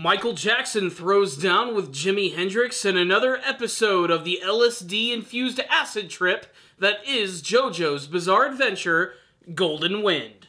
Michael Jackson throws down with Jimi Hendrix in another episode of the LSD-infused acid trip that is JoJo's Bizarre Adventure, Golden Wind.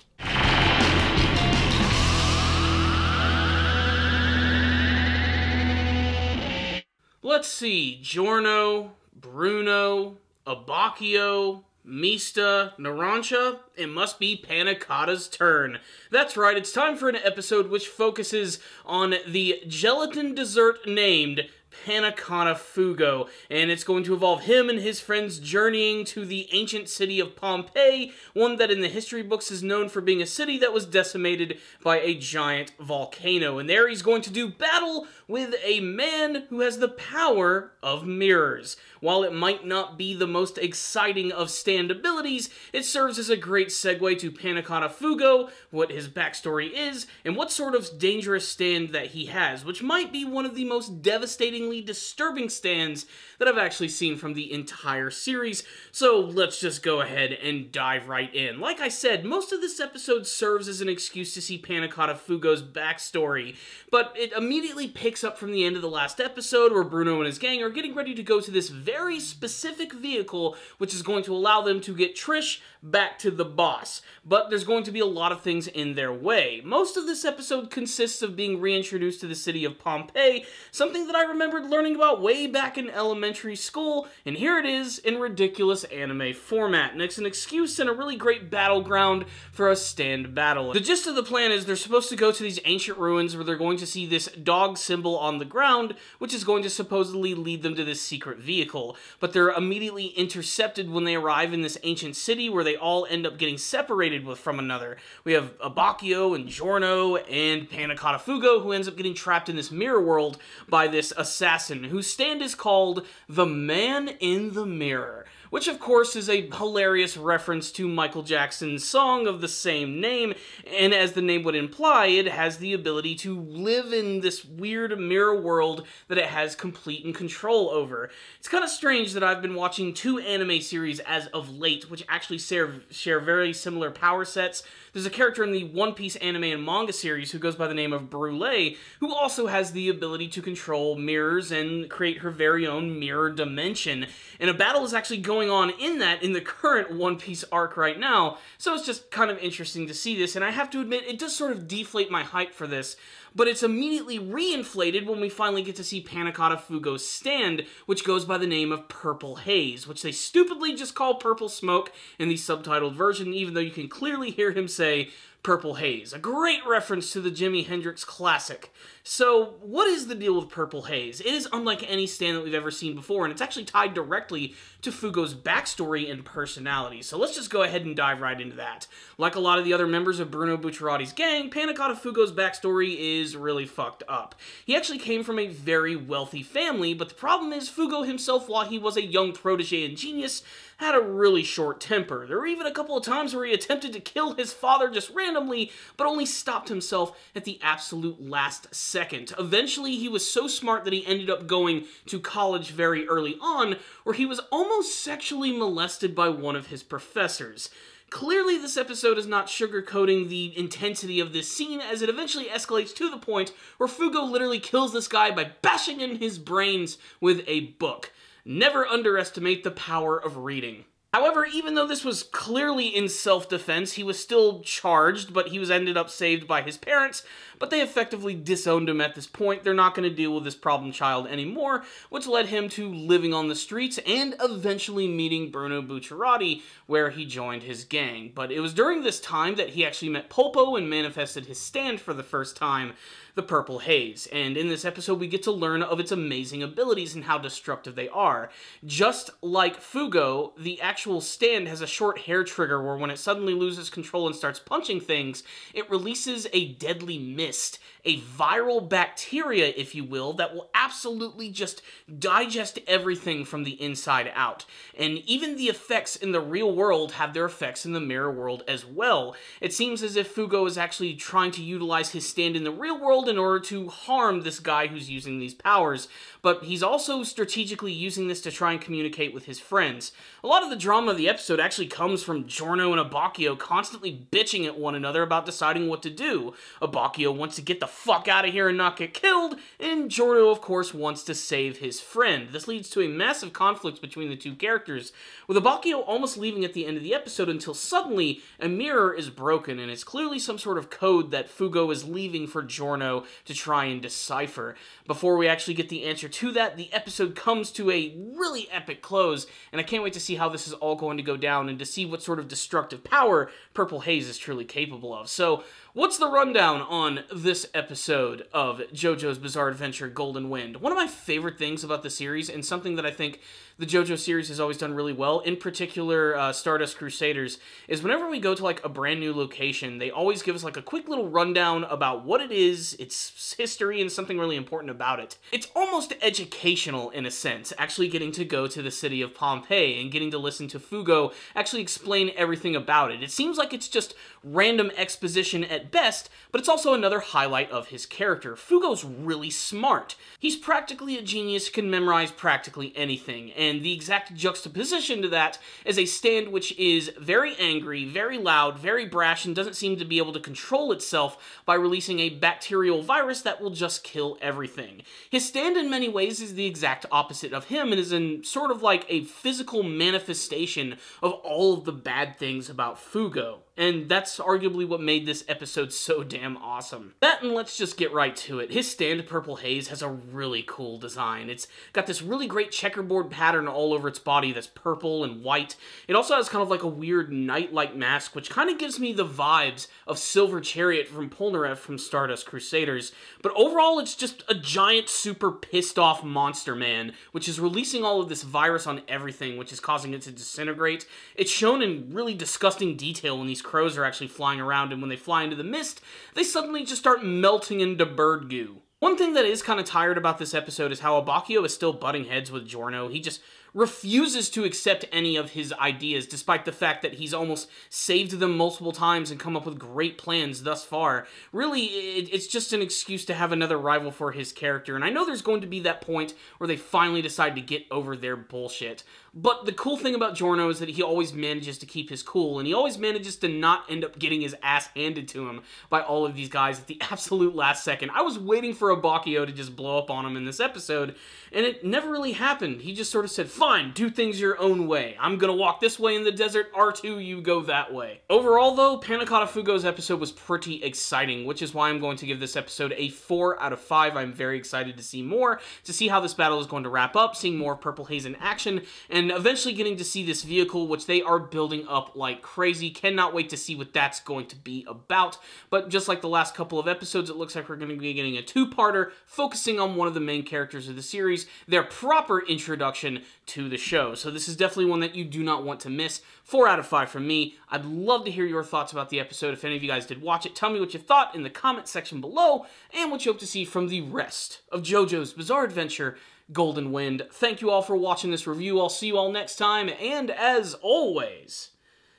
Let's see, Giorno, Bruno, Abacchio, Mista, Narancha, it must be Panna Cotta's turn. That's right, it's time for an episode which focuses on the gelatin dessert named Panna Cotta Fugo, and it's going to involve him and his friends journeying to the ancient city of Pompeii, one that in the history books is known for being a city that was decimated by a giant volcano. And there he's going to do battle with a man who has the power of mirrors. While it might not be the most exciting of stand abilities, it serves as a great segue to Panna Cotta Fugo, what his backstory is, and what sort of dangerous stand that he has, which might be one of the most devastatingly disturbing stands that I've actually seen from the entire series. So let's just go ahead and dive right in. Like I said, most of this episode serves as an excuse to see Panna Cotta Fugo's backstory, but it immediately picks up from the end of the last episode where Bruno and his gang are getting ready to go to this very specific vehicle which is going to allow them to get Trish back to the boss. But there's going to be a lot of things in their way. Most of this episode consists of being reintroduced to the city of Pompeii, something that I remembered learning about way back in elementary school, and here it is in ridiculous anime format, and it's an excuse and a really great battleground for a stand battle. The gist of the plan is they're supposed to go to these ancient ruins where they're going to see this dog symbol on the ground, which is going to supposedly lead them to this secret vehicle, but they're immediately intercepted when they arrive in this ancient city where they all end up getting separated from another. We have Abacchio and Giorno and Panna Cotta Fugo, who ends up getting trapped in this mirror world by this assassin, whose stand is called The Man in the Mirror, which of course is a hilarious reference to Michael Jackson's song of the same name, and as the name would imply, it has the ability to live in this weird mirror world that it has complete and control over. It's kind of strange that I've been watching two anime series as of late, which actually share very similar power sets. There's a character in the One Piece anime and manga series who goes by the name of Brûlée, who also has the ability to control mirrors and create her very own mirror dimension. And a battle is actually going on in the current One Piece arc right now, so it's just kind of interesting to see this, and I have to admit, it does sort of deflate my hype for this, but it's immediately reinflated when we finally get to see Panna Cotta Fugo's stand, which goes by the name of Purple Haze, which they stupidly just call Purple Smoke in the subtitled version, even though you can clearly hear him say Purple Haze, a great reference to the Jimi Hendrix classic. So, what is the deal with Purple Haze? It is unlike any stand that we've ever seen before, and it's actually tied directly to Fugo's backstory and personality. So let's just go ahead and dive right into that. Like a lot of the other members of Bruno Bucciarati's gang, Panna Cotta Fugo's backstory is really fucked up. He actually came from a very wealthy family, but the problem is Fugo himself, while he was a young protege and genius, had a really short temper. There were even a couple of times where he attempted to kill his father just randomly, but only stopped himself at the absolute last second. Eventually, he was so smart that he ended up going to college very early on, where he was almost sexually molested by one of his professors. Clearly, this episode is not sugarcoating the intensity of this scene, as it eventually escalates to the point where Fugo literally kills this guy by bashing in his brains with a book. Never underestimate the power of reading. However, even though this was clearly in self-defense, he was still charged, but he was ended up saved by his parents, but they effectively disowned him at this point. They're not going to deal with this problem child anymore, which led him to living on the streets and eventually meeting Bruno Bucciarati, where he joined his gang. But it was during this time that he actually met Polpo and manifested his stand for the first time, the Purple Haze, and in this episode we get to learn of its amazing abilities and how destructive they are. Just like Fugo, the actual stand has a short hair trigger where when it suddenly loses control and starts punching things, it releases a deadly mist, a viral bacteria, if you will, that will absolutely just digest everything from the inside out. And even the effects in the real world have their effects in the mirror world as well. It seems as if Fugo is actually trying to utilize his stand in the real world in order to harm this guy who's using these powers, but he's also strategically using this to try and communicate with his friends. A lot of the drama of the episode actually comes from Giorno and Abbacchio constantly bitching at one another about deciding what to do. Abbacchio wants to get the fuck out of here and not get killed, and Giorno, of course, wants to save his friend. This leads to a massive conflict between the two characters, with Abbacchio almost leaving at the end of the episode until suddenly a mirror is broken, and it's clearly some sort of code that Fugo is leaving for Giorno to try and decipher. Before we actually get the answer to that, the episode comes to a really epic close, and I can't wait to see how this is all going to go down and to see what sort of destructive power Purple Haze is truly capable of. So, what's the rundown on this episode of JoJo's Bizarre Adventure Golden Wind? One of my favorite things about the series, and something that I think the JoJo series has always done really well, in particular Stardust Crusaders, is whenever we go to like a brand new location, they always give us like a quick little rundown about what it is, its history, and something really important about it. It's almost educational in a sense, actually getting to go to the City of Pompeii and getting to listen to Fugo actually explain everything about it. It seems like it's just random exposition at best, but it's also another highlight of his character. Fugo's really smart. He's practically a genius, can memorize practically anything, and the exact juxtaposition to that is a stand which is very angry, very loud, very brash, and doesn't seem to be able to control itself by releasing a bacterial virus that will just kill everything. His stand in many ways is the exact opposite of him and is in sort of like a physical manifestation of all of the bad things about Fugo. And that's arguably what made this episode so damn awesome. That, and let's just get right to it. His stand, Purple Haze, has a really cool design. It's got this really great checkerboard pattern all over its body that's purple and white. It also has kind of like a weird knight-like mask, which kind of gives me the vibes of Silver Chariot from Polnareff from Stardust Crusaders. But overall, it's just a giant, super pissed-off monster man, which is releasing all of this virus on everything, which is causing it to disintegrate. It's shown in really disgusting detail when these crows are actually flying around, and when they fly into the mist, they suddenly just start melting into bird goo. One thing that is kind of tired about this episode is how Abbacchio is still butting heads with Giorno. He just refuses to accept any of his ideas, despite the fact that he's almost saved them multiple times and come up with great plans thus far. Really, it's just an excuse to have another rival for his character, and I know there's going to be that point where they finally decide to get over their bullshit. But the cool thing about Giorno is that he always manages to keep his cool, and he always manages to not end up getting his ass handed to him by all of these guys at the absolute last second. I was waiting for Abbacchio to just blow up on him in this episode, and it never really happened. He just sort of said, fine, do things your own way. I'm gonna walk this way in the desert, R2, you go that way. Overall, though, Panna Cotta Fugo's episode was pretty exciting, which is why I'm going to give this episode a 4 out of 5. I'm very excited to see more, to see how this battle is going to wrap up, seeing more Purple Haze in action, and eventually getting to see this vehicle, which they are building up like crazy. Cannot wait to see what that's going to be about. But just like the last couple of episodes, it looks like we're going to be getting a two-parter focusing on one of the main characters of the series, their proper introduction to the show. So this is definitely one that you do not want to miss. 4 out of 5 from me. I'd love to hear your thoughts about the episode. If any of you guys did watch it, tell me what you thought in the comment section below, and what you hope to see from the rest of JoJo's Bizarre Adventure Golden Wind. Thank you all for watching this review. I'll see you all next time, and as always,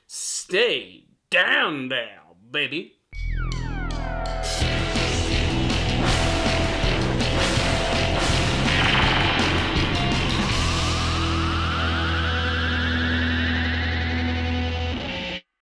stay down there, baby.